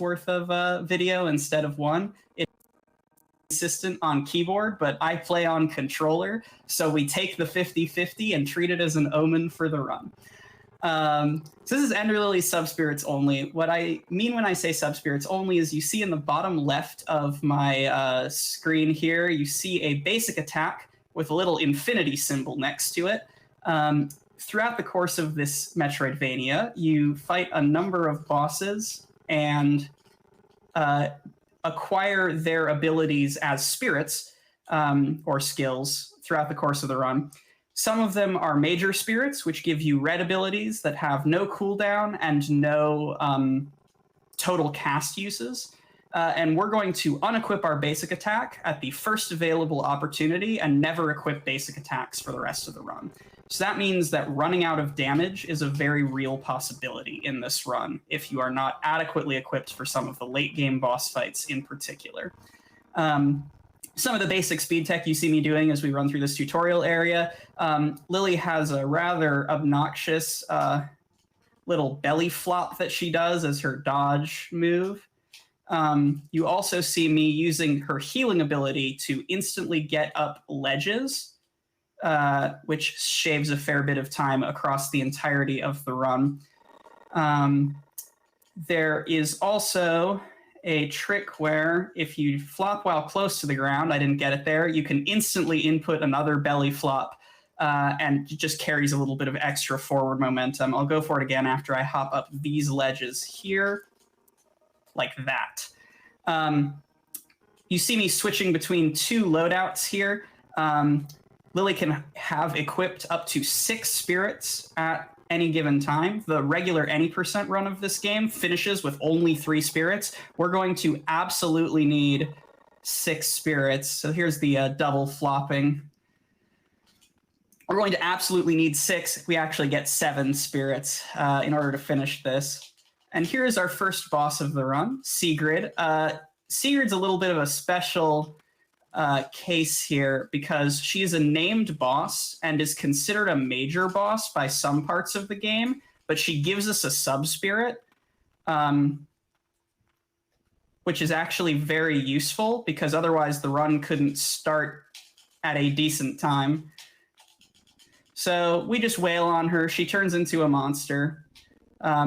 worth of video instead of one. It's consistent on keyboard, but I play on controller, so we take the 50-50 and treat it as an omen for the run. So this is Ender Lily Subspirits only. What I mean when I say Subspirits only is you see in the bottom left of my screen here, you see a basic attack with a little infinity symbol next to it. Throughout the course of this Metroidvania, you fight a number of bosses and acquire their abilities as spirits or skills throughout the course of the run. Some of them are major spirits, which give you red abilities that have no cooldown and no total cast uses. And we're going to unequip our basic attack at the first available opportunity and never equip basic attacks for the rest of the run. So that means that running out of damage is a very real possibility in this run if you are not adequately equipped for some of the late game boss fights in particular. Some of the basic speed tech you see me doing as we run through this tutorial area. Lily has a rather obnoxious little belly flop that she does as her dodge move. You also see me using her healing ability to instantly get up ledges, which shaves a fair bit of time across the entirety of the run. There is also a trick where if you flop while close to the ground, I didn't get it there, you can instantly input another belly flop, and it just carries a little bit of extra forward momentum. I'll go for it again after I hop up these ledges here, like that. You see me switching between two loadouts here. Lily can have equipped up to 6 spirits at any given time. The regular any % run of this game finishes with only 3 spirits. We're going to absolutely need 6 spirits. So here's the double flopping. We're going to absolutely need 6 if we actually get 7 spirits in order to finish this. And here's our first boss of the run, Sigrid. Sigrid's a little bit of a special case here because she is a named boss and is considered a major boss by some parts of the game, but she gives us a sub-spirit, which is actually very useful because otherwise the run couldn't start at a decent time. So we just wail on her. She turns into a monster.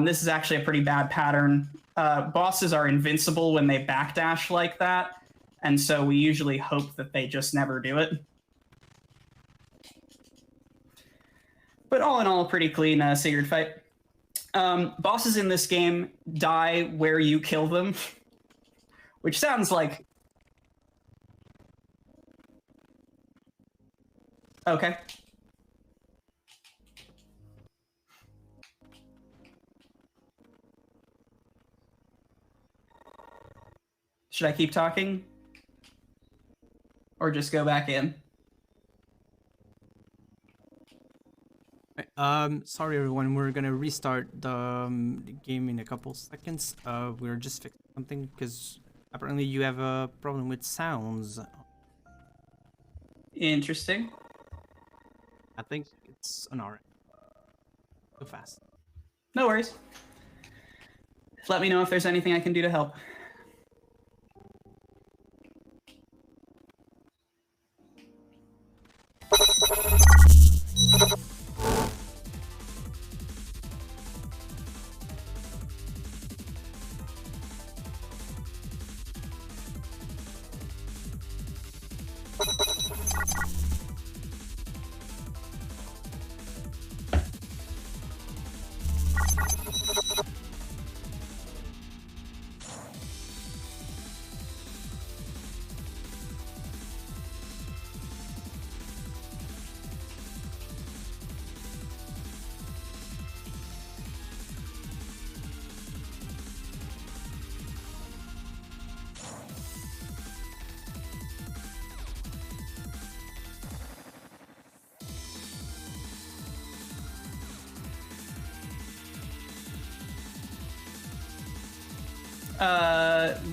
This is actually a pretty bad pattern. Bosses are invincible when they backdash like that, and so we usually hope that they just never do it. But all in all, pretty clean Sigurd fight. Bosses in this game die where you kill them, which sounds like... Okay. Should I keep talking? Or just go back in? Sorry everyone, we're gonna restart the game in a couple seconds. We're just fixing something because apparently you have a problem with sounds. Interesting. I think it's an R. Too fast. No worries. Let me know if there's anything I can do to help.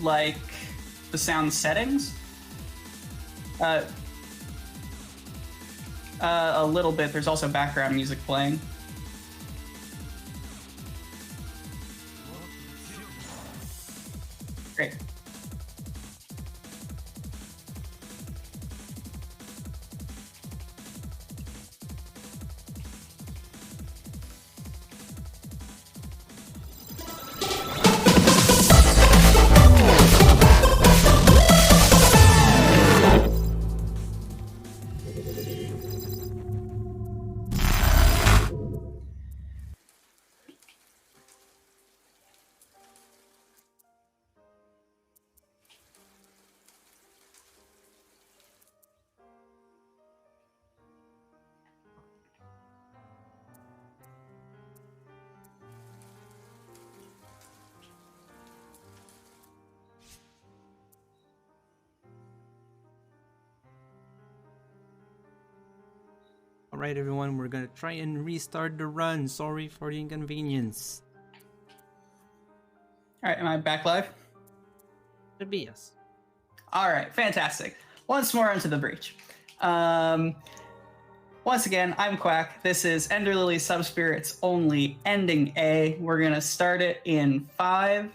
Like the sound settings? A little bit. There's also background music playing. Alright everyone, we're gonna try and restart the run. Sorry for the inconvenience. All right, am I back live? Should be, yes. All right, fantastic. Once more into the breach. Once again, I'm Quack. This is Ender Lily Subspirits only, ending A. We're going to start it in 5,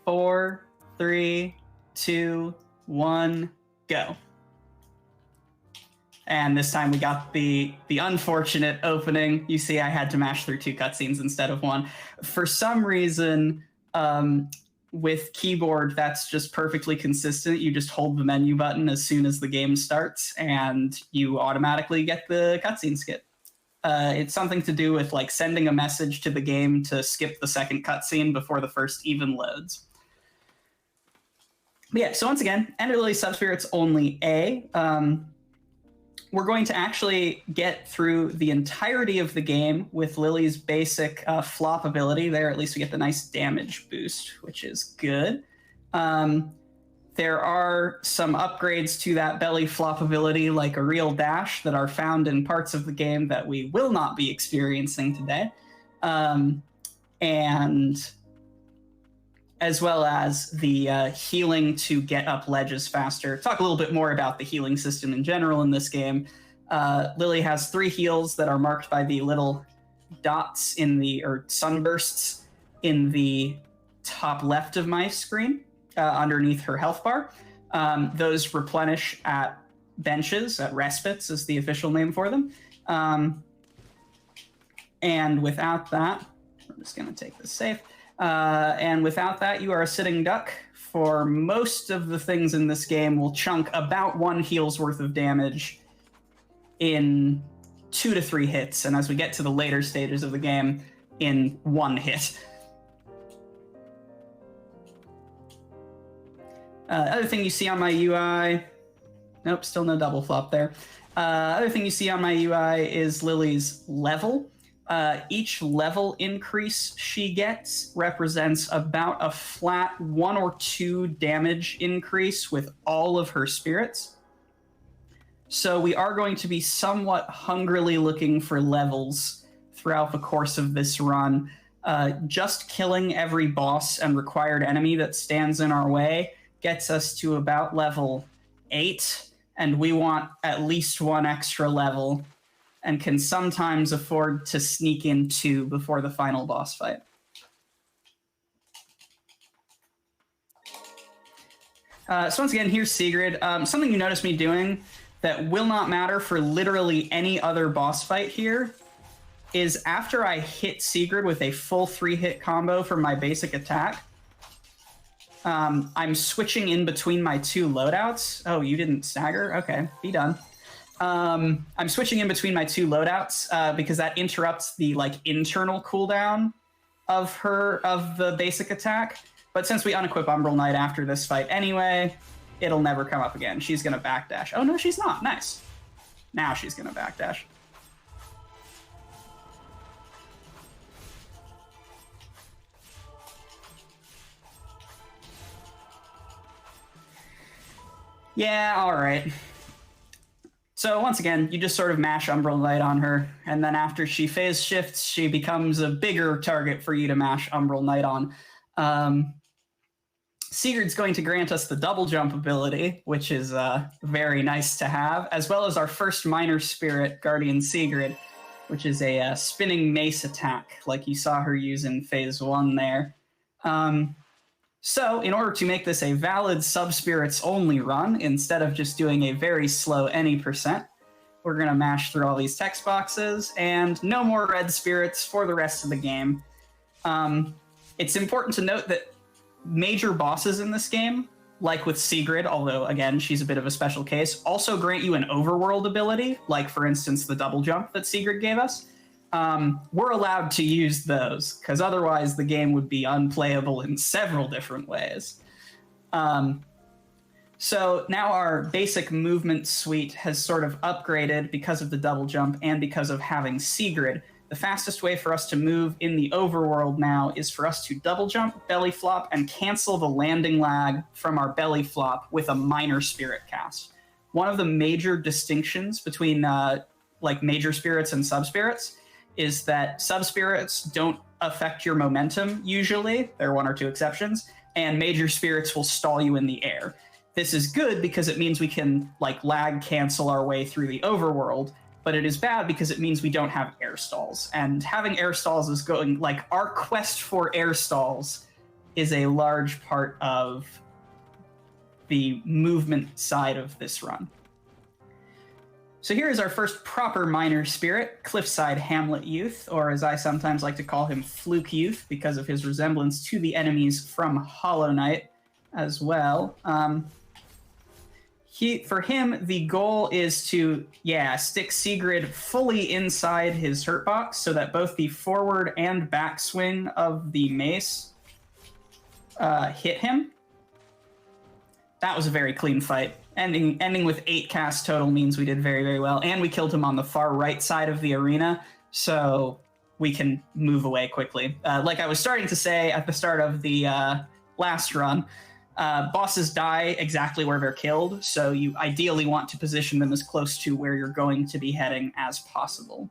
4, 3, 2, 1, go. And this time we got the unfortunate opening. You see I had to mash through 2 cutscenes instead of 1. For some reason, with keyboard, that's just perfectly consistent. You just hold the menu button as soon as the game starts, and you automatically get the cutscene skip. It's something to do with like sending a message to the game to skip the second cutscene before the first even loads. But yeah, so once again, Ender Lily Subspirits only A. We're going to actually get through the entirety of the game with Lily's basic flop ability. There, at least we get the nice damage boost, which is good. There are some upgrades to that belly flop ability, like a real dash, that are found in parts of the game that we will not be experiencing today. And as well as the healing to get up ledges faster. Talk a little bit more about the healing system in general in this game. Lily has 3 heals that are marked by the little dots or sunbursts in the top left of my screen, underneath her health bar. Those replenish at benches, at respites is the official name for them. And without that, I'm just going to take this safe. And without that, you are a sitting duck. For most of the things in this game, will chunk about 1 heal's worth of damage in 2 to 3 hits, and as we get to the later stages of the game, in 1 hit. Other thing you see on my UI... Nope, still no double flop there. Other thing you see on my UI is Lily's level. Each level increase she gets represents about a flat 1 or 2 damage increase with all of her spirits. So we are going to be somewhat hungrily looking for levels throughout the course of this run. Just killing every boss and required enemy that stands in our way gets us to about level 8, and we want at least 1 extra level, and can sometimes afford to sneak in 2 before the final boss fight. So once again, here's Sigrid. Something you notice me doing that will not matter for literally any other boss fight here is after I hit Sigrid with a full 3-hit combo from my basic attack, I'm switching in between my 2 loadouts. Oh, you didn't stagger? Okay, be done. I'm switching in between my 2 loadouts because that interrupts the like internal cooldown of the basic attack. But since we unequip Umbral Knight after this fight anyway, it'll never come up again. She's gonna backdash. Oh no, she's not. Nice. Now she's gonna backdash. Yeah, all right. So once again, you just sort of mash Umbral Knight on her, and then after she phase shifts, she becomes a bigger target for you to mash Umbral Knight on. Sigurd's going to grant us the double jump ability, which is very nice to have, as well as our first minor spirit, Guardian Sigrid, which is a spinning mace attack, like you saw her use in Phase 1 there. So in order to make this a valid Subspirits only run, instead of just doing a very slow any %, we're going to mash through all these text boxes, and no more red spirits for the rest of the game. It's important to note that major bosses in this game, like with Sigrid, although again she's a bit of a special case, also grant you an overworld ability, like for instance the double jump that Sigrid gave us. We're allowed to use those, because otherwise the game would be unplayable in several different ways. So now our basic movement suite has sort of upgraded because of the double jump and because of having Sigrid. The fastest way for us to move in the overworld now is for us to double jump, belly flop, and cancel the landing lag from our belly flop with a minor spirit cast. One of the major distinctions between like major spirits and sub-spirits is that sub-spirits don't affect your momentum usually. There are one or two exceptions, and major spirits will stall you in the air. This is good because it means we can like lag cancel our way through the overworld, but it is bad because it means we don't have air stalls. And having air stalls is going, like, our quest for air stalls is a large part of the movement side of this run. So here is our first proper minor spirit, Cliffside Hamlet Youth, or as I sometimes like to call him, Fluke Youth, because of his resemblance to the enemies from Hollow Knight as well. For him, the goal is to, stick Sigrid fully inside his hurt box so that both the forward and back swing of the mace hit him. That was a very clean fight. Ending with 8 casts total means we did very, very well. And we killed him on the far right side of the arena, so we can move away quickly. Like I was starting to say at the start of the last run, bosses die exactly where they're killed, so you ideally want to position them as close to where you're going to be heading as possible.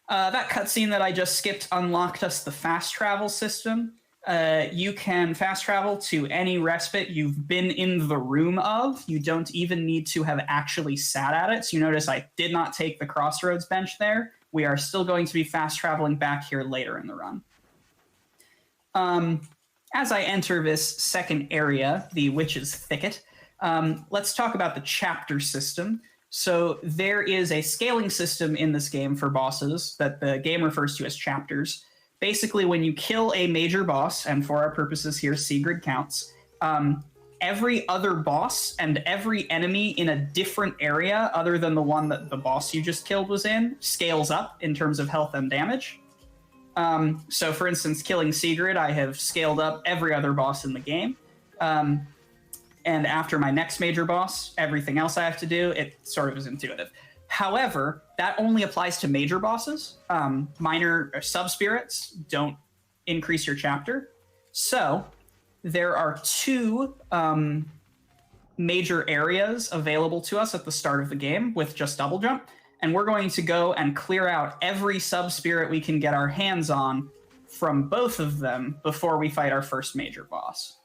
That cutscene that I just skipped unlocked us the fast travel system. You can fast travel to any respite you've been in the room of. You don't even need to have actually sat at it. So you notice I did not take the Crossroads bench there. We are still going to be fast traveling back here later in the run. As I enter this second area, the Witch's Thicket, let's talk about the chapter system. So there is a scaling system in this game for bosses that the game refers to as chapters. Basically, when you kill a major boss, and for our purposes here, Sigrid counts, every other boss and every enemy in a different area other than the one that the boss you just killed was in scales up in terms of health and damage. So, for instance, killing Sigrid, I have scaled up every other boss in the game. And after my next major boss, everything else I have to do, it sort of is intuitive. However, that only applies to major bosses. Minor sub-spirits don't increase your chapter. So there are 2 major areas available to us at the start of the game with just double jump. And we're going to go and clear out every sub-spirit we can get our hands on from both of them before we fight our first major boss.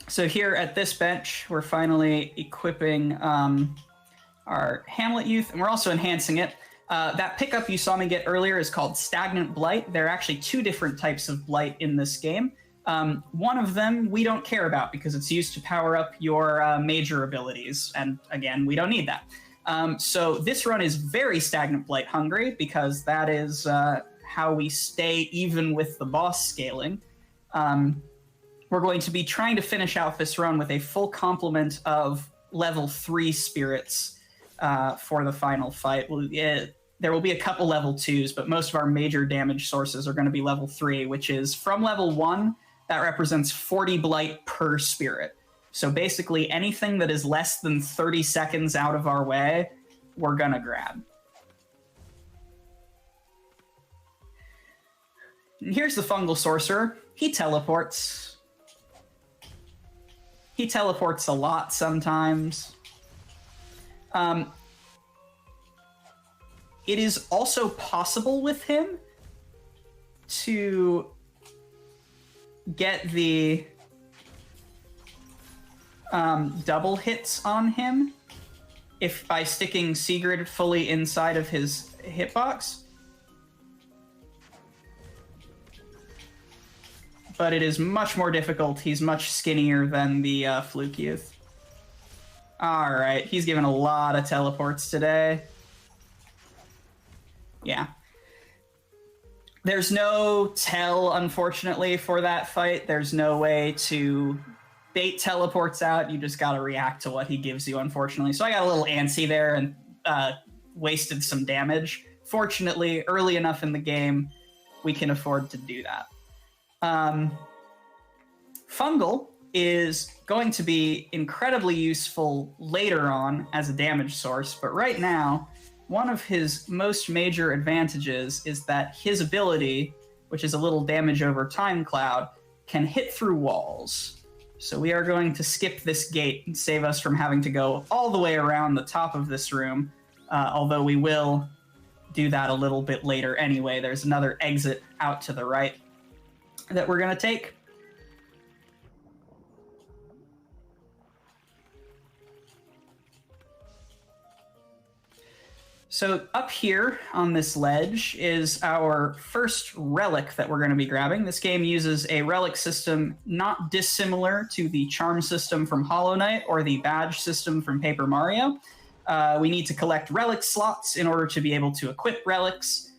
So here at this bench, we're finally equipping our Hamlet Youth, and we're also enhancing it. That pickup you saw me get earlier is called Stagnant Blight. There are actually 2 different types of Blight in this game. One of them we don't care about because it's used to power up your major abilities, and again, we don't need that. So this run is very Stagnant Blight hungry because that is how we stay even with the boss scaling. We're going to be trying to finish out this run with a full complement of level 3 spirits for the final fight. There will be a couple level 2s, but most of our major damage sources are going to be level 3, which is from level 1, that represents 40 blight per spirit. So basically anything that is less than 30 seconds out of our way, we're going to grab. And here's the Fungal Sorcerer. He teleports. He teleports a lot sometimes. It is also possible with him to get the double hits on him if by sticking Sigrid fully inside of his hitbox. But it is much more difficult. He's much skinnier than the Fluke Youth. All right, he's given a lot of teleports today. Yeah. There's no tell, unfortunately, for that fight. There's no way to bait teleports out. You just got to react to what he gives you, unfortunately. So I got a little antsy there and wasted some damage. Fortunately, early enough in the game, we can afford to do that. Fungal is going to be incredibly useful later on as a damage source, but right now, one of his most major advantages is that his ability which is a little damage over time cloud, can hit through walls. So we are going to skip this gate and save us from having to go all the way around the top of this room, although we will do that a little bit later anyway. There's another exit out to the right that we're going to take. So up here on this ledge is our first relic that we're going to be grabbing. This game uses a relic system not dissimilar to the charm system from Hollow Knight or the badge system from Paper Mario. We need to collect relic slots in order to be able to equip relics.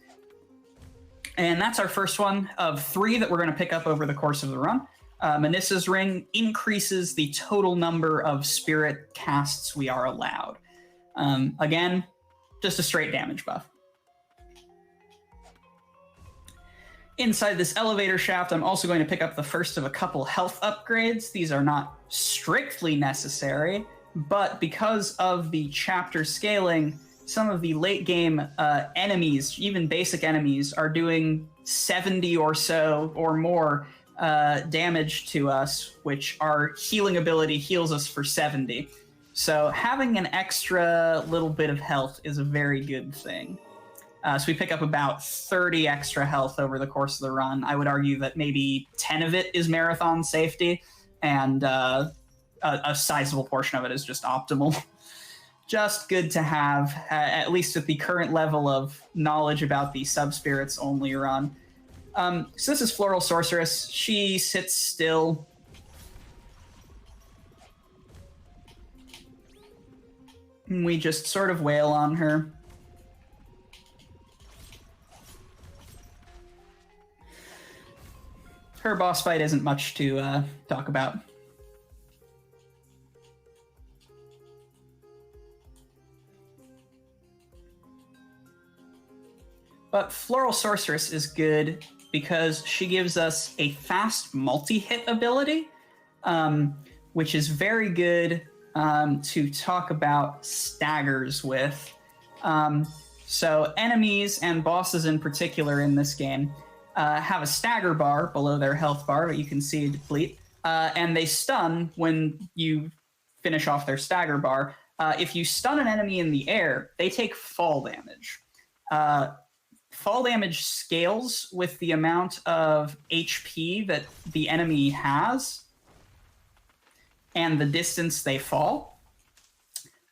And that's our first one of 3 that we're going to pick up over the course of the run. Manissa's Ring increases the total number of spirit casts we are allowed. Again, just a straight damage buff. Inside this elevator shaft, I'm also going to pick up the first of a couple health upgrades. These are not strictly necessary, but because of the chapter scaling, some of the late game enemies, even basic enemies, are doing 70 or so or more damage to us, which our healing ability heals us for 70. So having an extra little bit of health is a very good thing. So we pick up about 30 extra health over the course of the run. I would argue that maybe 10 of it is marathon safety, and a sizable portion of it is just optimal. Just good to have, at least at the current level of knowledge about the sub-spirits only run. So this is Floral Sorceress. She sits still. We just sort of wail on her. Her boss fight isn't much to talk about. But Floral Sorceress is good because she gives us a fast multi-hit ability, which is very good to talk about staggers with. So enemies and bosses in particular in this game have a stagger bar below their health bar that you can see deplete, and they stun when you finish off their stagger bar. If you stun an enemy in the air, they take fall damage. Fall damage scales with the amount of HP that the enemy has and the distance they fall.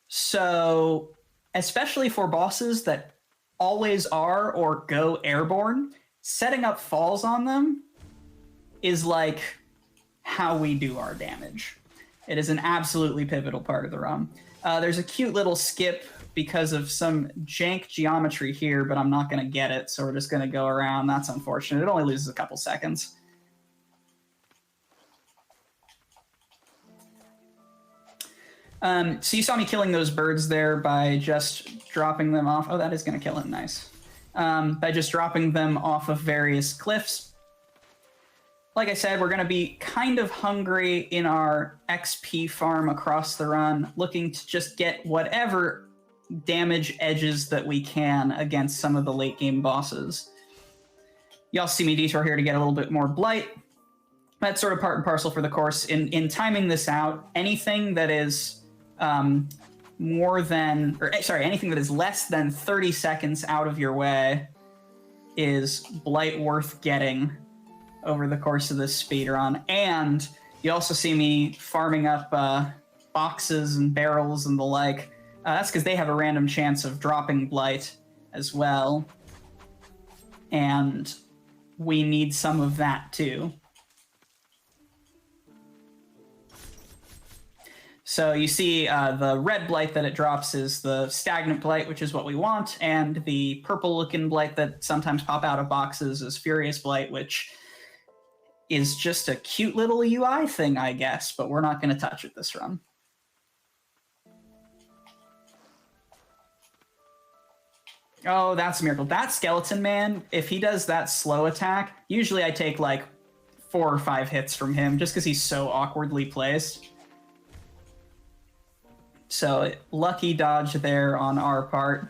So, especially for bosses that always are or go airborne, setting up falls on them is like how we do our damage. It is an absolutely pivotal part of the run. There's a cute little skip because of some jank geometry here, but I'm not going to get it, so we're just going to go around. That's unfortunate. It only loses a couple seconds. So you saw me killing those birds there by just dropping them off. Oh, that is going to kill him. Nice. By just dropping them off of various cliffs. Like I said, we're going to be kind of hungry in our XP farm across the run, looking to just get whatever damage edges that we can against some of the late game bosses. Y'all see me detour here to get a little bit more blight. That's sort of part and parcel for the course. In timing this out, anything that is anything that is less than 30 seconds out of your way is blight worth getting over the course of this speedrun. And you also see me farming up boxes and barrels and the like. That's because they have a random chance of dropping blight as well. And we need some of that too. So you see the red blight that it drops is the stagnant blight, which is what we want, and the purple-looking blight that sometimes pop out of boxes is furious blight, which is just a cute little UI thing, I guess, but we're not going to touch it this run. Oh, that's a miracle. That skeleton man, if he does that slow attack, usually I take like 4 or 5 hits from him just because he's so awkwardly placed. So, lucky dodge there on our part.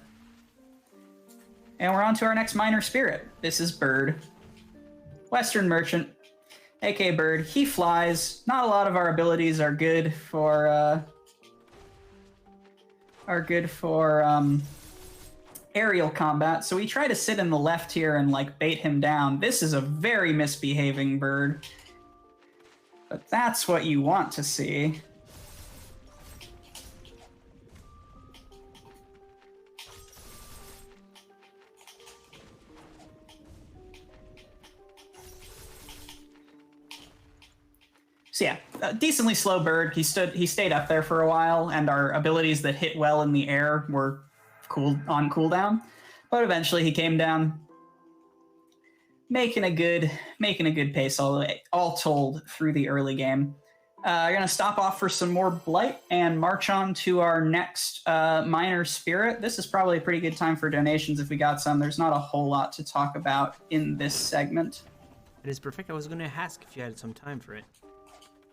And we're on to our next minor spirit. This is Bird. Western Merchant, aka Bird. He flies. Not a lot of our abilities are good for aerial combat, so we try to sit in the left here and like bait him down. This is a very misbehaving bird, but that's what you want to see. So yeah, a decently slow bird. He stayed up there for a while, and our abilities that hit well in the air were on cooldown. But eventually he came down, making a good pace all told through the early game. We're gonna stop off for some more Blight and march on to our next minor spirit. This is probably a pretty good time for donations if we got some. There's not a whole lot to talk about in this segment. It is perfect. I was gonna ask if you had some time for it.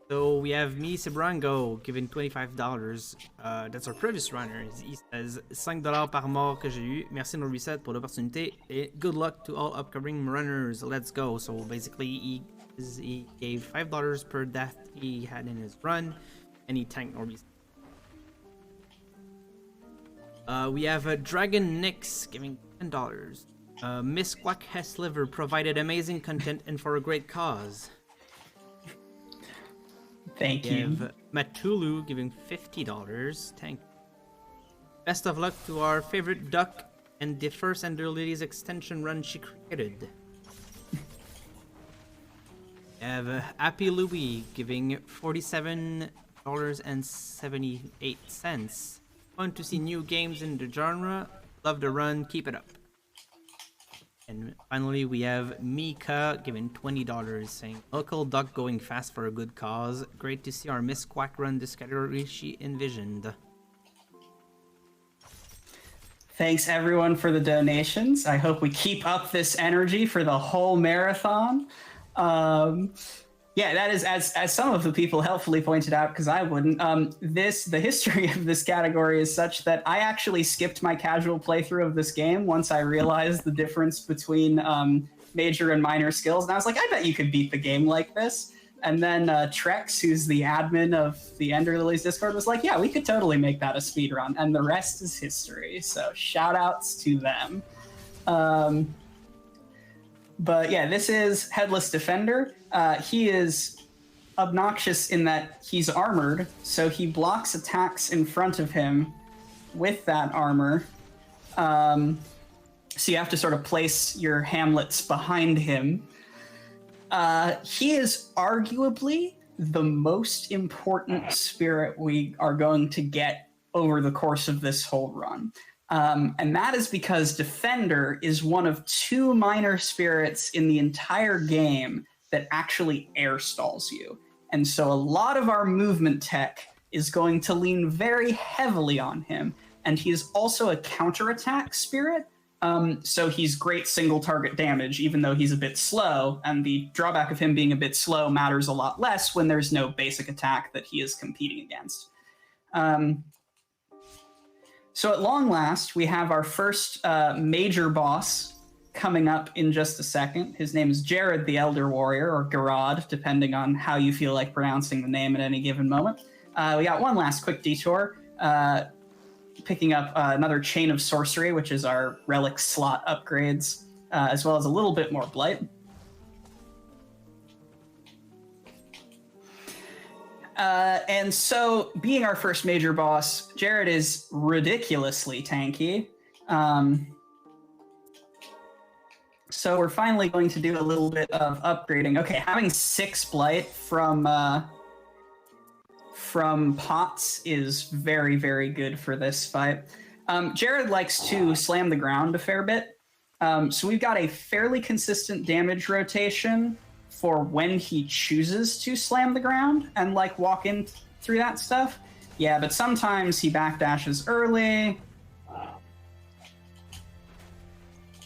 So we have me, Sebrango, giving $25. That's our previous runner. He says $5 par mort que j'ai eu. Merci NoReset pour l'opportunité. Et good luck to all upcoming runners. Let's go. So basically, he gave $5 per death he had in his run, and he tanked NoReset. We have Dragon Nix giving $10. Miss Quack Hessliver provided amazing content and for a great cause. Thank you. We have Matulu giving $50. Thank you. Best of luck to our favorite duck and the first LILIES extension run she created. We have Happy Louie giving $47.78. Fun to see new games in the genre. Love the run. Keep it up. And finally, we have Mika giving $20, saying, local duck going fast for a good cause. Great to see our Miss Quack run this category she envisioned. Thanks everyone for the donations. I hope we keep up this energy for the whole marathon. Yeah, that is, as some of the people helpfully pointed out, because I wouldn't, the history of this category is such that I actually skipped my casual playthrough of this game once I realized the difference between major and minor skills. And I was like, I bet you could beat the game like this. And then Trex, who's the admin of the Ender Lilies Discord, was like, yeah, we could totally make that a speedrun. And the rest is history. So shout outs to them. But yeah, this is Headless Defender. He is obnoxious in that he's armored, so he blocks attacks in front of him with that armor. So you have to sort of place your hamlets behind him. He is arguably the most important spirit we are going to get over the course of this whole run. And that is because Defender is one of 2 minor spirits in the entire game that actually air stalls you. And so a lot of our movement tech is going to lean very heavily on him. And he is also a counterattack spirit. So he's great single target damage, even though he's a bit slow. And the drawback of him being a bit slow matters a lot less when there's no basic attack that he is competing against. So at long last, we have our first major boss coming up in just a second. His name is Jared the Elder Warrior, or Garad, depending on how you feel like pronouncing the name at any given moment. We got one last quick detour, picking up another Chain of Sorcery, which is our relic slot upgrades, as well as a little bit more Blight. And so, being our first major boss, Jared is ridiculously tanky. So we're finally going to do a little bit of upgrading. Okay, having 6 Blight from pots is very, very good for this fight. Jared likes to slam the ground a fair bit. So we've got a fairly consistent damage rotation for when he chooses to slam the ground and like walk in through that stuff. Yeah, but sometimes he backdashes early.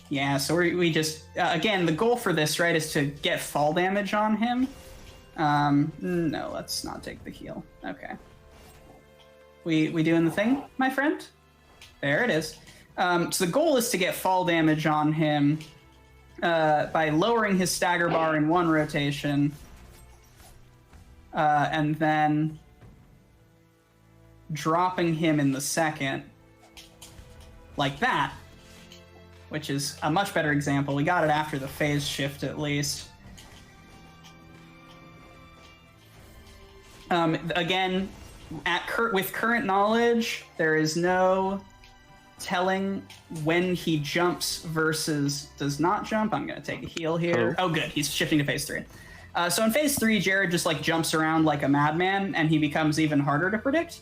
Yeah, so we just, again, the goal for this, right, is to get fall damage on him. No, let's not take the heal. Okay. We doing the thing, my friend? There it is. So the goal is to get fall damage on him by lowering his stagger bar in one rotation, and then dropping him in the second, like that, which is a much better example. We got it after the phase shift, at least. Again, with current knowledge, there is no telling when he jumps versus does not jump. I'm going to take a heal here. Oh, good. He's shifting to phase 3. So in phase 3, Jared just like jumps around like a madman, and he becomes even harder to predict.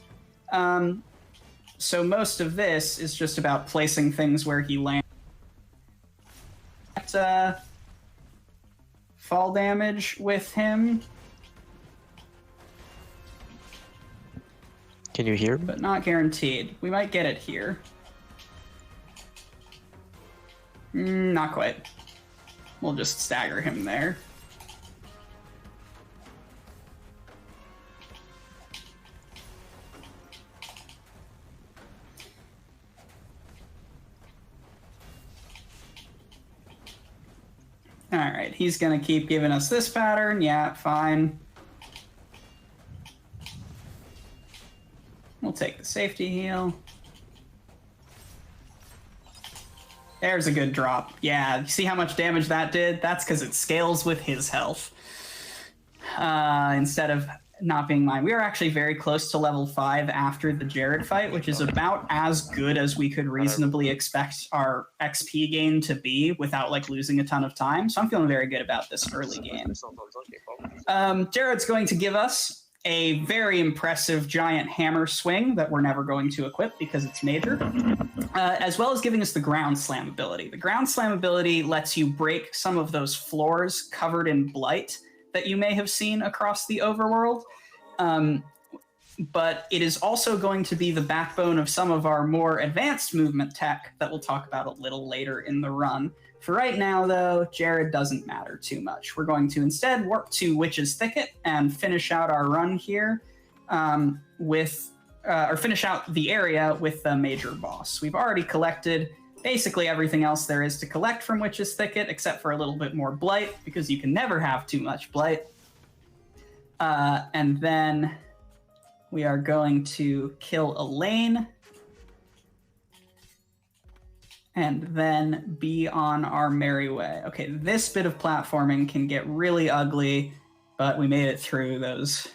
So most of this is just about placing things where he lands. Fall damage with him. Can you hear? But not guaranteed. We might get it here. Not quite. We'll just stagger him there. All right, he's gonna keep giving us this pattern. Yeah, fine. We'll take the safety heal. There's a good drop. Yeah, you see how much damage that did? That's because it scales with his health. Instead of not being mine. We are actually very close to level 5 after the Jared fight, which is about as good as we could reasonably expect our XP gain to be without like losing a ton of time. So I'm feeling very good about this early game. Jared's going to give us a very impressive giant hammer swing that we're never going to equip because it's major, as well as giving us the ground slam ability. The ground slam ability lets you break some of those floors covered in blight that you may have seen across the overworld, but it is also going to be the backbone of some of our more advanced movement tech that we'll talk about a little later in the run. For right now, though, Jared doesn't matter too much. We're going to instead warp to Witch's Thicket and finish out our run here or finish out the area with the major boss. We've already collected basically everything else there is to collect from Witch's Thicket, except for a little bit more blight, because you can never have too much blight. And then we are going to kill Elaine, and then be on our merry way. Okay, this bit of platforming can get really ugly, but we made it through those.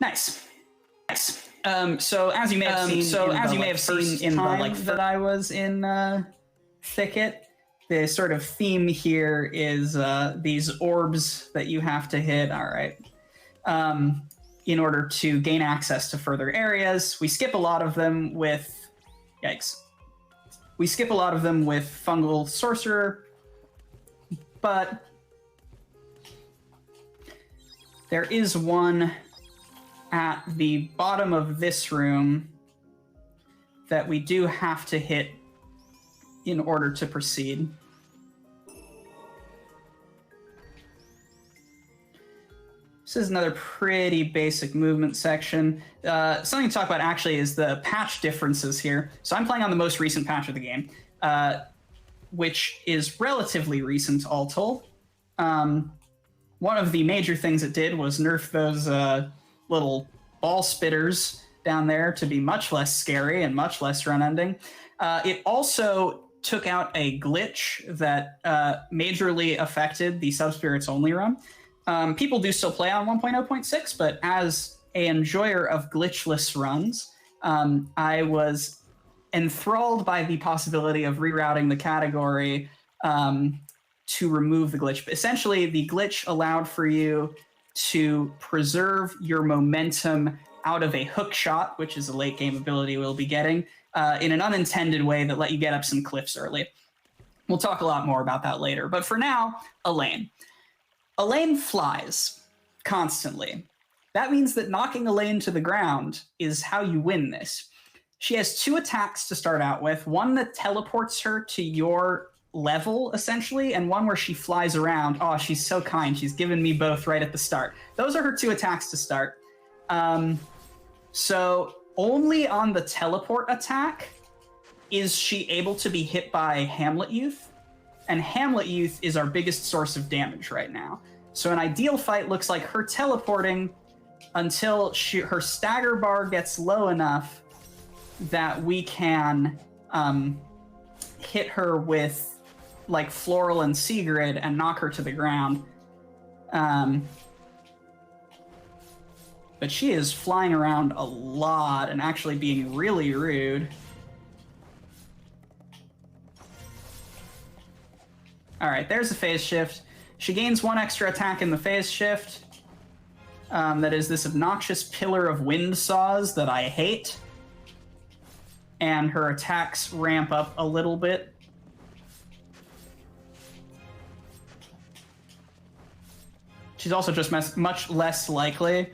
Nice. So as you may have seen, in the like that I was in Thicket, the sort of theme here is these orbs that you have to hit. All right. In order to gain access to further areas, we skip a lot of them with. Yikes. We skip a lot of them with Fungal Sorcerer, but there is one at the bottom of this room that we do have to hit in order to proceed. This is another pretty basic movement section. Something to talk about actually is the patch differences here. So I'm playing on the most recent patch of the game, which is relatively recent all told. One of the major things it did was nerf those little ball spitters down there to be much less scary and much less run-ending. It also took out a glitch that majorly affected the Subspirits only run. People do still play on 1.0.6, but as an enjoyer of glitchless runs, I was enthralled by the possibility of rerouting the category to remove the glitch. Essentially, the glitch allowed for you to preserve your momentum out of a hook shot, which is a late game ability we'll be getting, in an unintended way that let you get up some cliffs early. We'll talk a lot more about that later. But for now, Elaine. Elaine flies constantly. That means that knocking Elaine to the ground is how you win this. She has 2 attacks to start out with, one that teleports her to your level, essentially, and one where she flies around. Oh, she's so kind. She's given me both right at the start. Those are her 2 attacks to start. So only on the teleport attack is she able to be hit by Hamlet Youth. and Hamlet Youth is our biggest source of damage right now. So an ideal fight looks like her teleporting until her stagger bar gets low enough that we can hit her with like Floral and Sigrid and knock her to the ground. But she is flying around a lot and actually being really rude. All right, there's a phase shift. She gains 1 extra attack in the phase shift. That is this obnoxious pillar of wind saws that I hate. And her attacks ramp up a little bit. She's also just much less likely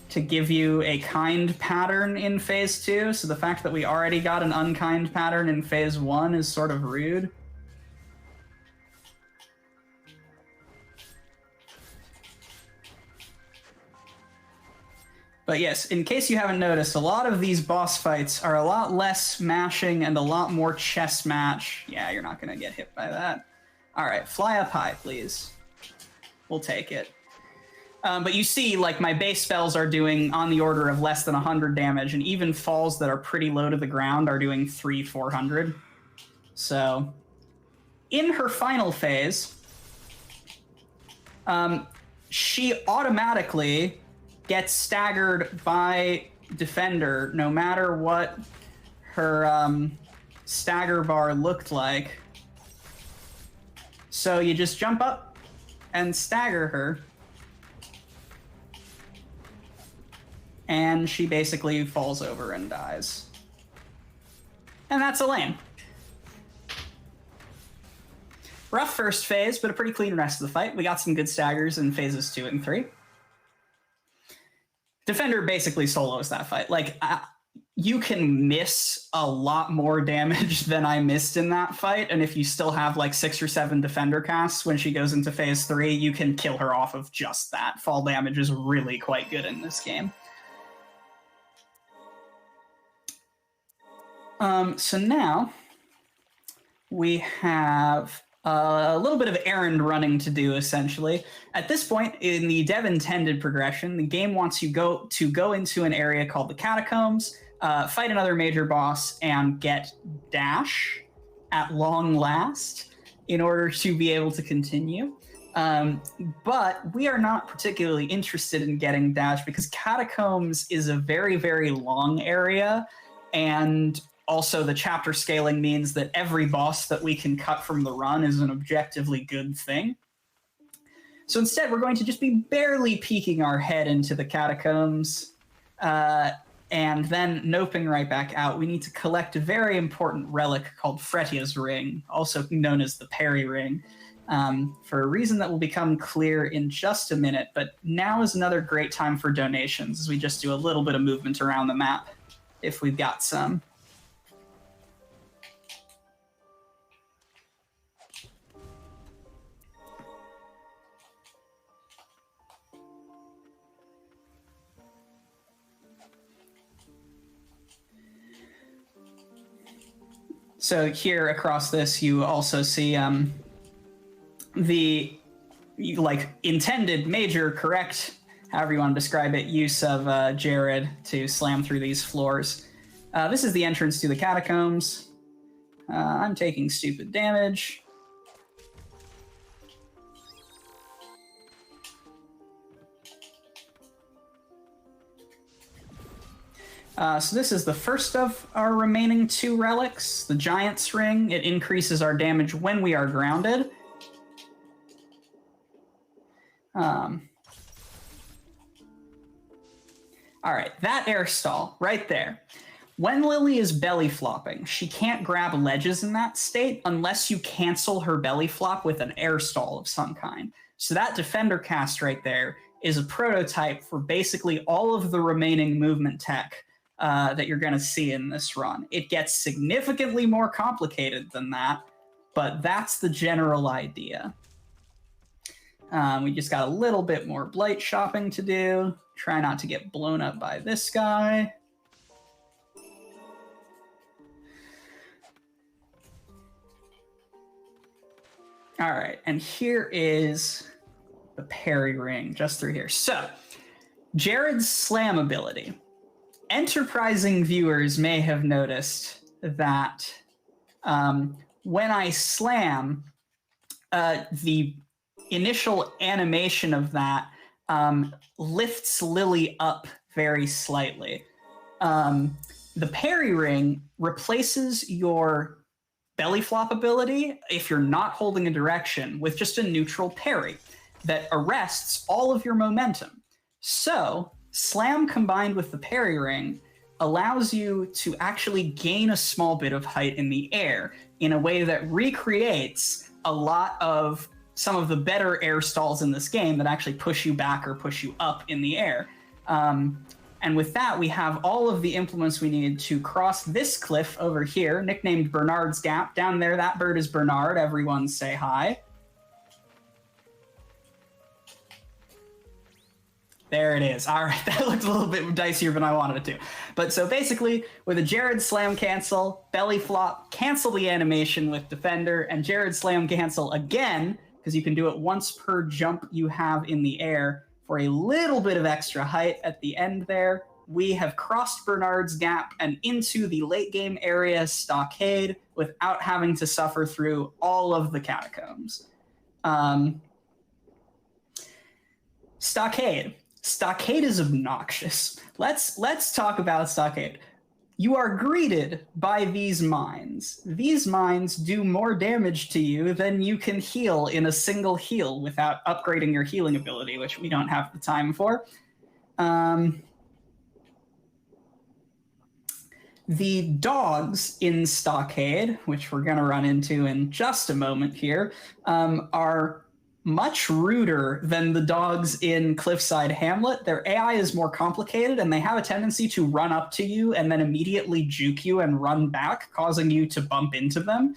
to give you a kind pattern in phase 2, so the fact that we already got an unkind pattern in phase 1 is sort of rude. But yes, in case you haven't noticed, a lot of these boss fights are a lot less mashing and a lot more chess match. Yeah, you're not going to get hit by that. All right, fly up high, please. We'll take it. But you see, like, my base spells are doing on the order of less than 100 damage, and even falls that are pretty low to the ground are doing 300-400. So, in her final phase, she automatically gets staggered by Defender, no matter what her stagger bar looked like. So you just jump up and stagger her. And she basically falls over and dies. And that's a lane. Rough first phase, but a pretty clean rest of the fight. We got some good staggers in phases 2 and 3. Defender basically solos that fight. Like, you can miss a lot more damage than I missed in that fight, and if you still have like 6 or 7 Defender casts when she goes into phase 3, you can kill her off of just that. Fall damage is really quite good in this game. So now we have a little bit of errand running to do, essentially. At this point in the dev intended progression, the game wants you to go into an area called the Catacombs, fight another major boss, and get Dash at long last in order to be able to continue. But we are not particularly interested in getting Dash because Catacombs is a very, very long area, and also the chapter scaling means that every boss that we can cut from the run is an objectively good thing. So instead, we're going to just be barely peeking our head into the Catacombs, and then noping right back out. We need to collect a very important relic called Fretia's Ring, also known as the Parry Ring, for a reason that will become clear in just a minute. But now is another great time for donations, as we just do a little bit of movement around the map, if we've got some. So here across this, you also see the intended major, correct, however you want to describe it, use of Jared to slam through these floors. This is the entrance to the Catacombs. I'm taking stupid damage. So this is the first of our remaining 2 relics, the Giant's Ring. It increases our damage when we are grounded. All right, that air stall right there. When Lily is belly flopping, she can't grab ledges in that state unless you cancel her belly flop with an air stall of some kind. So that Defender cast right there is a prototype for basically all of the remaining movement tech that you're going to see in this run. It gets significantly more complicated than that, but that's the general idea. We just got a little bit more blight shopping to do. Try not to get blown up by this guy. All right, and here is the parry ring just through here. So, Jared's slam ability. Enterprising viewers may have noticed that when I slam, the initial animation of that lifts Lily up very slightly. The parry ring replaces your belly flop ability if you're not holding a direction with just a neutral parry that arrests all of your momentum. So, slam combined with the parry ring allows you to actually gain a small bit of height in the air in a way that recreates a lot of some of the better air stalls in this game that actually push you back or push you up in the air. And with that, we have all of the implements we need to cross this cliff over here, nicknamed Bernard's Gap. Down there, that bird is Bernard. Everyone say hi. There it is. All right, that looked a little bit dicier than I wanted it to. But so basically, with a Jared slam cancel, belly flop, cancel the animation with Defender, and Jared slam cancel again, because you can do it once per jump you have in the air for a little bit of extra height at the end there. We have crossed Bernard's Gap and into the late game area Stockade without having to suffer through all of the catacombs. Stockade. Stockade is obnoxious. Let's talk about Stockade. You are greeted by these mines. These mines do more damage to you than you can heal in a single heal without upgrading your healing ability, which we don't have the time for. The dogs in Stockade, which we're going to run into in just a moment here, are much ruder than the dogs in Cliffside Hamlet. Their AI is more complicated, and they have a tendency to run up to you and then immediately juke you and run back, causing you to bump into them.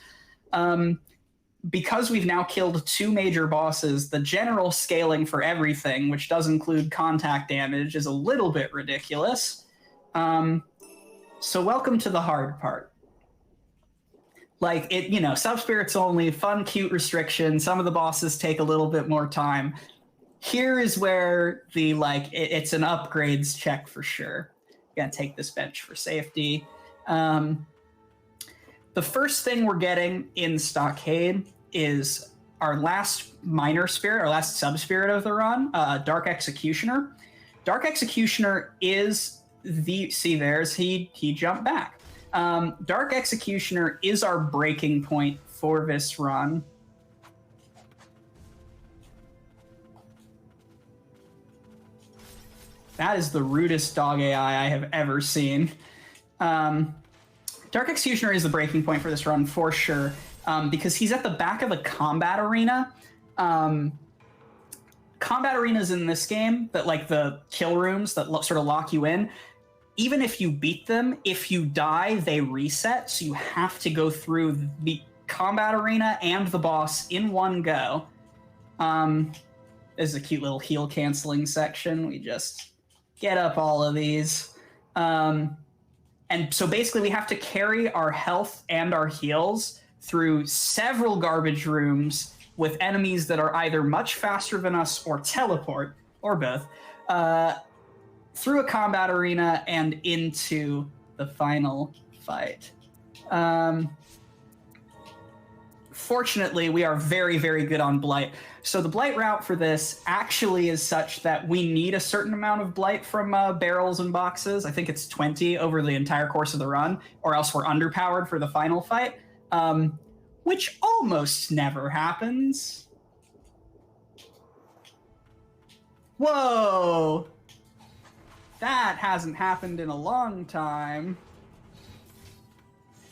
Because we've now killed 2 major bosses, the general scaling for everything, which does include contact damage, is a little bit ridiculous. So welcome to the hard part. Like, it, you know, sub-spirits only, fun, cute restriction. Some of the bosses take a little bit more time. Here is where the, like, it's an upgrades check for sure. Gonna take this bench for safety. The first thing we're getting in Stockade is our last minor spirit, our last sub-spirit of the run, Dark Executioner. Dark Executioner is the, see there's, he jumped back. Dark Executioner is our breaking point for this run. That is the rudest dog AI I have ever seen. Dark Executioner is the breaking point for this run for sure, because he's at the back of a combat arena. Combat arenas in this game, that like the kill rooms that sort of lock you in, even if you beat them, if you die, they reset. So you have to go through the combat arena and the boss in one go. This is a cute little heal canceling section. We just get up all of these. And so basically we have to carry our health and our heals through several garbage rooms with enemies that are either much faster than us or teleport, or both, through a combat arena and into the final fight. Fortunately, we are very, very good on Blight. So the Blight route for this actually is such that we need a certain amount of Blight from barrels and boxes. I think it's 20 over the entire course of the run, or else we're underpowered for the final fight, which almost never happens. Whoa! That hasn't happened in a long time.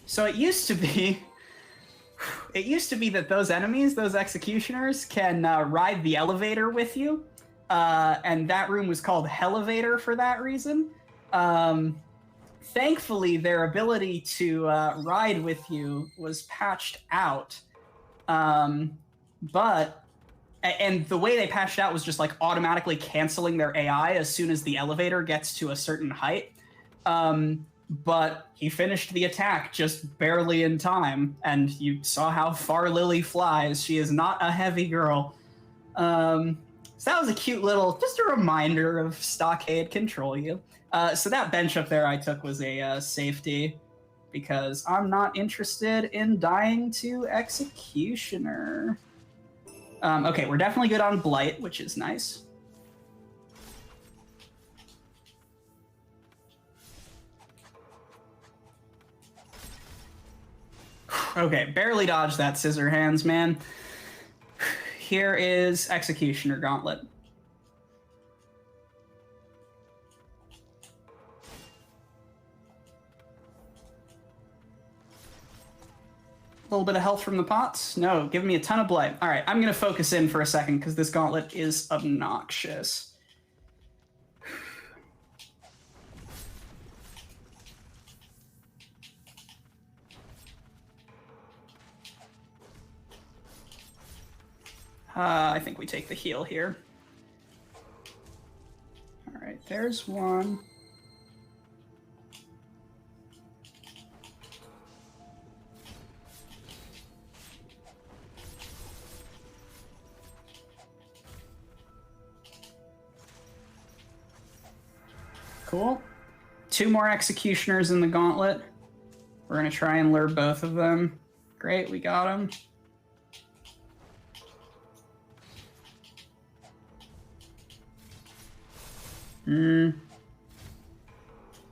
So it used to be that those enemies, those executioners, can ride the elevator with you. And that room was called Hellevator for that reason. Thankfully, their ability to ride with you was patched out. And the way they patched out was just like automatically canceling their AI as soon as the elevator gets to a certain height. but he finished the attack just barely in time, and you saw how far Lily flies. She is not a heavy girl. So that was a cute little, just a reminder of Stockade control you. So that bench up there I took was a safety, because I'm not interested in dying to Executioner. Okay, we're definitely good on Blight, which is nice. Okay, barely dodged that scissor hands, man. Here is Executioner Gauntlet. A little bit of health from the pots? No, give me a ton of blight. All right, I'm going to focus in for a second because this gauntlet is obnoxious. I think we take the heal here. All right, there's one. Cool. 2 more Executioners in the gauntlet. We're going to try and lure both of them. Great, we got them.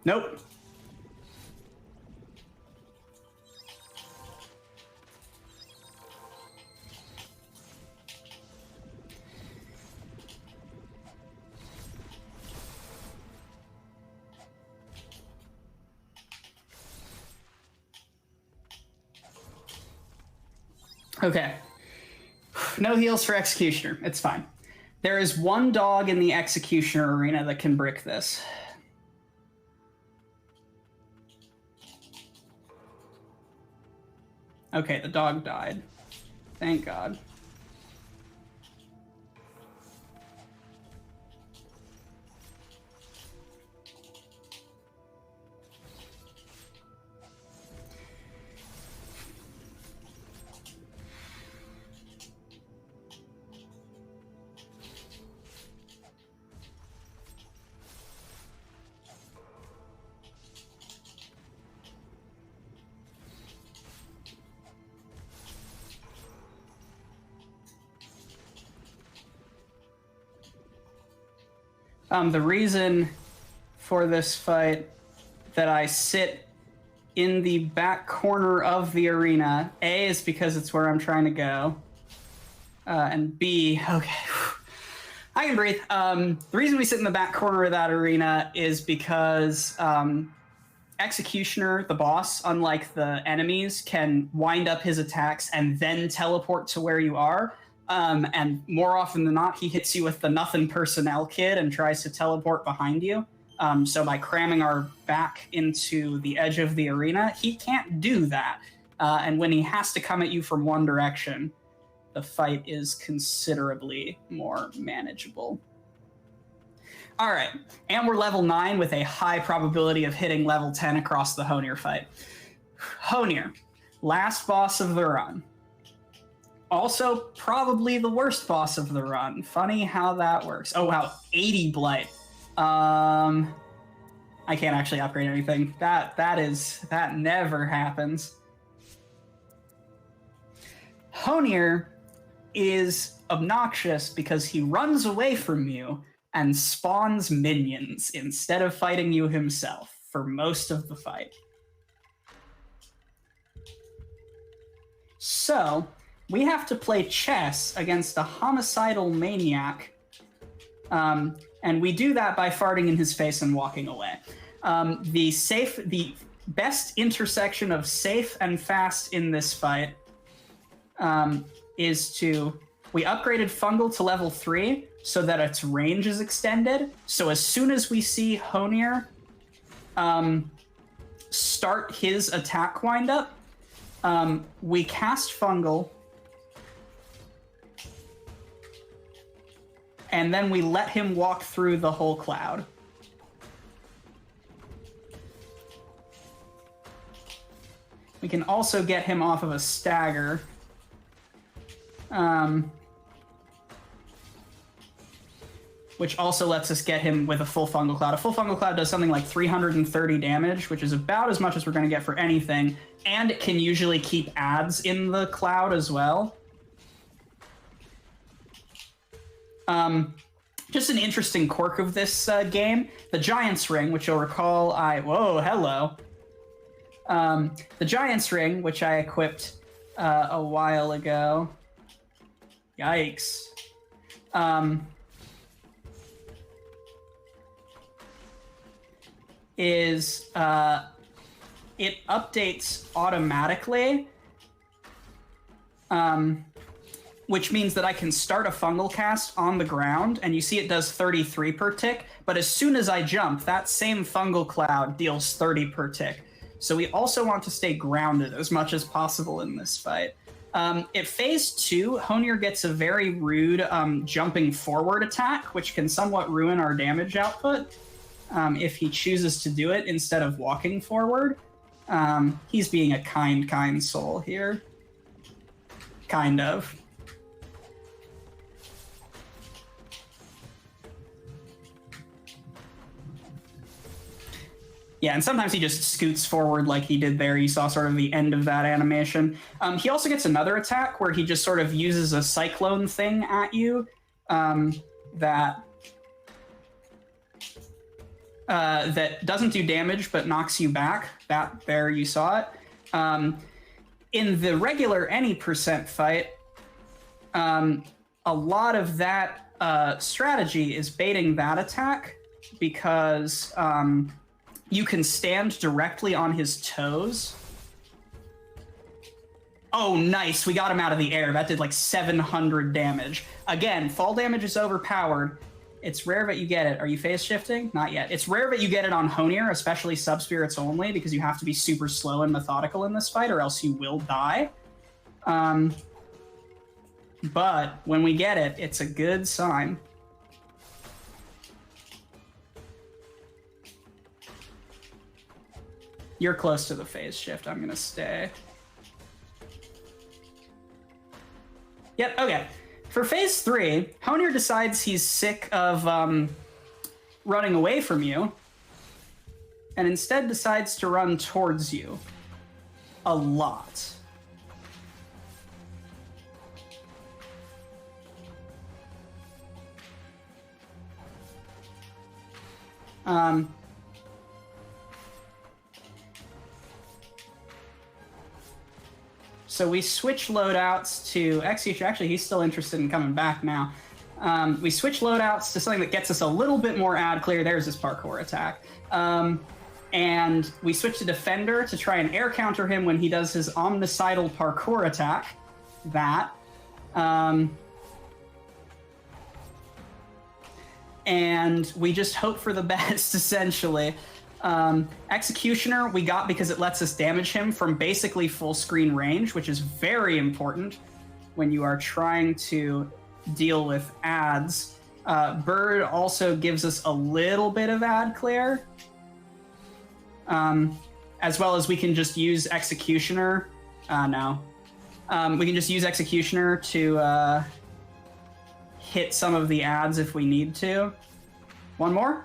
Nope. Okay. No heals for Executioner. It's fine. There is one dog in the Executioner arena that can brick this. Okay, the dog died. Thank God. The reason for this fight that I sit in the back corner of the arena, A, is because it's where I'm trying to go, and B, okay, I can breathe. The reason we sit in the back corner of that arena is because Executioner, the boss, unlike the enemies, can wind up his attacks and then teleport to where you are. And more often than not, he hits you with the nothing personnel kit and tries to teleport behind you. So by cramming our back into the edge of the arena, he can't do that. And when he has to come at you from one direction, the fight is considerably more manageable. All right, and we're level 9 with a high probability of hitting level 10 across the Honir fight. Honir, last boss of the run. Also, probably the worst boss of the run. Funny how that works. Oh, wow, 80 blight. I can't actually upgrade anything. That never happens. Honir is obnoxious because he runs away from you and spawns minions instead of fighting you himself for most of the fight. So we have to play chess against a homicidal maniac, and we do that by farting in his face and walking away. The best intersection of safe and fast in this fight is we upgraded Fungal to level 3 so that its range is extended. So as soon as we see Honir start his attack windup, we cast Fungal, and then we let him walk through the whole cloud. We can also get him off of a stagger. Which also lets us get him with a full fungal cloud. A full fungal cloud does something like 330 damage, which is about as much as we're going to get for anything, and it can usually keep adds in the cloud as well. Just an interesting quirk of this game, the Giant's Ring, which you'll recall whoa, hello. The Giant's Ring, which I equipped a while ago. Yikes. Is it updates automatically, which means that I can start a fungal cast on the ground, and you see it does 33 per tick, but as soon as I jump, that same fungal cloud deals 30 per tick. So we also want to stay grounded as much as possible in this fight. At phase 2, Honir gets a very rude jumping forward attack, which can somewhat ruin our damage output. If he chooses to do it instead of walking forward. He's being a kind soul here. Kind of. Yeah, and sometimes he just scoots forward like he did there. You saw sort of the end of that animation. He also gets another attack where he just sort of uses a cyclone thing at you that doesn't do damage but knocks you back. There you saw it. In the regular any percent fight, a lot of that strategy is baiting that attack because you can stand directly on his toes. Oh, nice. We got him out of the air. That did like 700 damage. Again, fall damage is overpowered. It's rare that you get it. Are you phase shifting? Not yet. It's rare that you get it on Honir, especially sub-spirits only, because you have to be super slow and methodical in this fight, or else you will die. But when we get it, it's a good sign. You're close to the phase shift. I'm going to stay. Yep, okay. For phase 3, Honir decides he's sick of running away from you, and instead decides to run towards you. A lot. So we switch loadouts to Executioner. Actually, he's still interested in coming back now. We switch loadouts to something that gets us a little bit more ad clear. There's his parkour attack. And we switch to Defender to try and air counter him when he does his omnicidal parkour attack. And we just hope for the best, essentially. Executioner we got because it lets us damage him from basically full screen range, which is very important when you are trying to deal with ads. Bird also gives us a little bit of ad clear, as well as we can just use Executioner. We can just use Executioner to hit some of the ads if we need to. One more?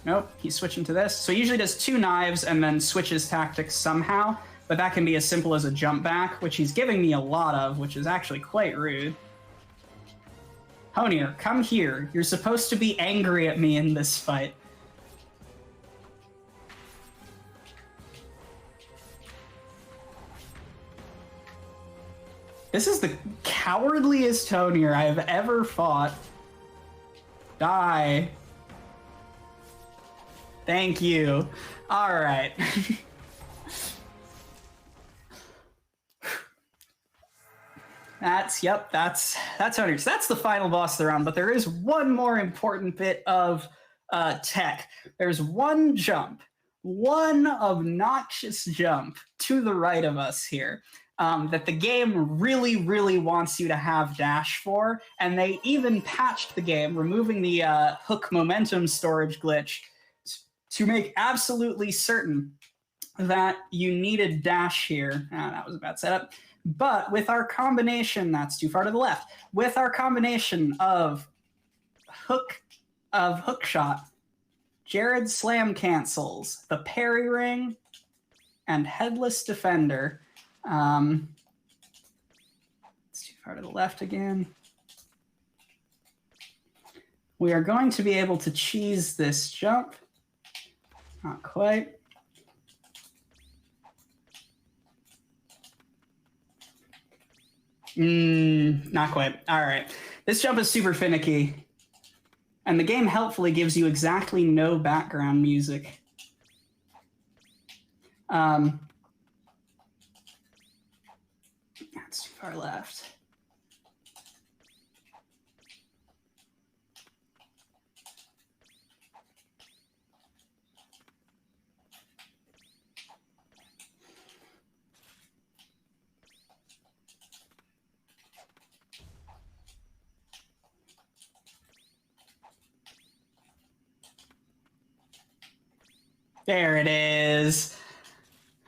Nope, he's switching to this. So he usually does 2 knives and then switches tactics somehow, but that can be as simple as a jump back, which he's giving me a lot of, which is actually quite rude. Honir, come here. You're supposed to be angry at me in this fight. This is the cowardliest Honir I have ever fought. Die. Thank you. All right. That's Honir. So that's the final boss of the round, but there is one more important bit of tech. There's one jump, one obnoxious jump to the right of us here that the game really, really wants you to have dash for, and they even patched the game, removing the hook momentum storage glitch to make absolutely certain that you needed dash here. That was a bad setup. But with our combination, that's too far to the left. With our combination of hook shot, Jared slam cancels, the parry ring, and Headless Defender. It's too far to the left again. We are going to be able to cheese this jump. Not quite. Not quite. All right. This jump is super finicky. And the game helpfully gives you exactly no background music. That's too far left. There it is.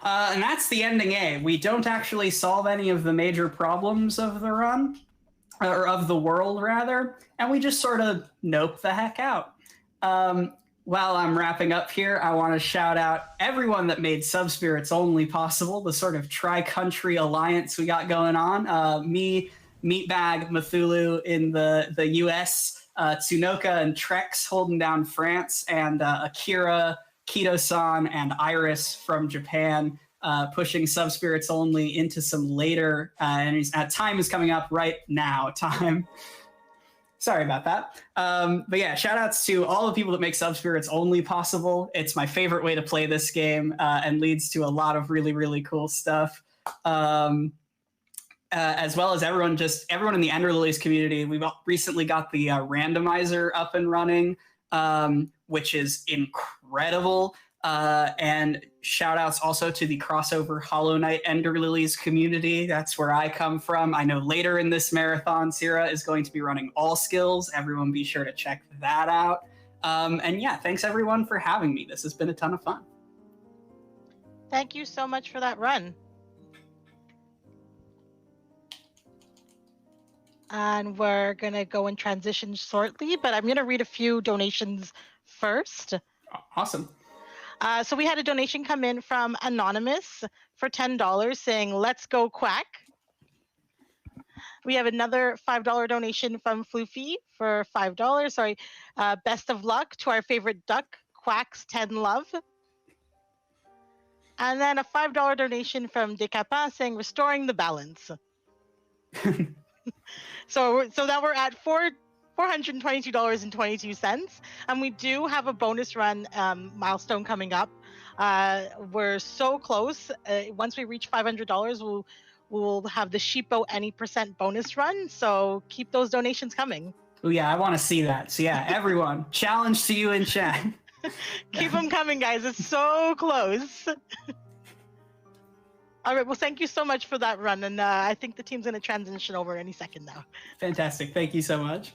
And that's the ending A. We don't actually solve any of the major problems of the run, or of the world, rather, and we just sort of nope the heck out. While I'm wrapping up here, I want to shout out everyone that made Subspirits Only possible, the sort of tri-country alliance we got going on. Me, Meatbag, Mathulu in the US, Tsunoka and Trex holding down France, and Akira, Kito-san, and Iris from Japan, pushing Subspirits Only into some later, and time is coming up right now. Time. Sorry about that. But yeah, shout outs to all the people that make Subspirits Only possible. It's my favorite way to play this game, and leads to a lot of really, really cool stuff. As well as everyone in the Ender Lilies community. We've recently got the randomizer up and running, which is incredible. And shout outs also to the crossover Hollow Knight Ender Lilies community. That's where I come from. I know later in this marathon, Sierra is going to be running all skills. Everyone be sure to check that out. And yeah, thanks everyone for having me. This has been a ton of fun. Thank you so much for that run. And we're going to go in transition shortly, but I'm going to read a few donations first. Awesome. So we had a donation come in from Anonymous for $10 saying, "Let's go Quack." We have another $5 donation from Floofy for $5. Sorry. Best of luck to our favorite duck, Quack's 10 love. And then a $5 donation from Decapin saying, "Restoring the balance." So now we're at $422.22, and we do have a bonus run milestone coming up. We're so close. Once we reach $500, we'll have the Sheepo any % bonus run. So keep those donations coming. Oh yeah, I want to see that. So yeah, everyone, challenge to you in chat. Keep them coming, guys. It's so close. All right, well, thank you so much for that run, and I think the team's going to transition over any second now. Fantastic. Thank you so much.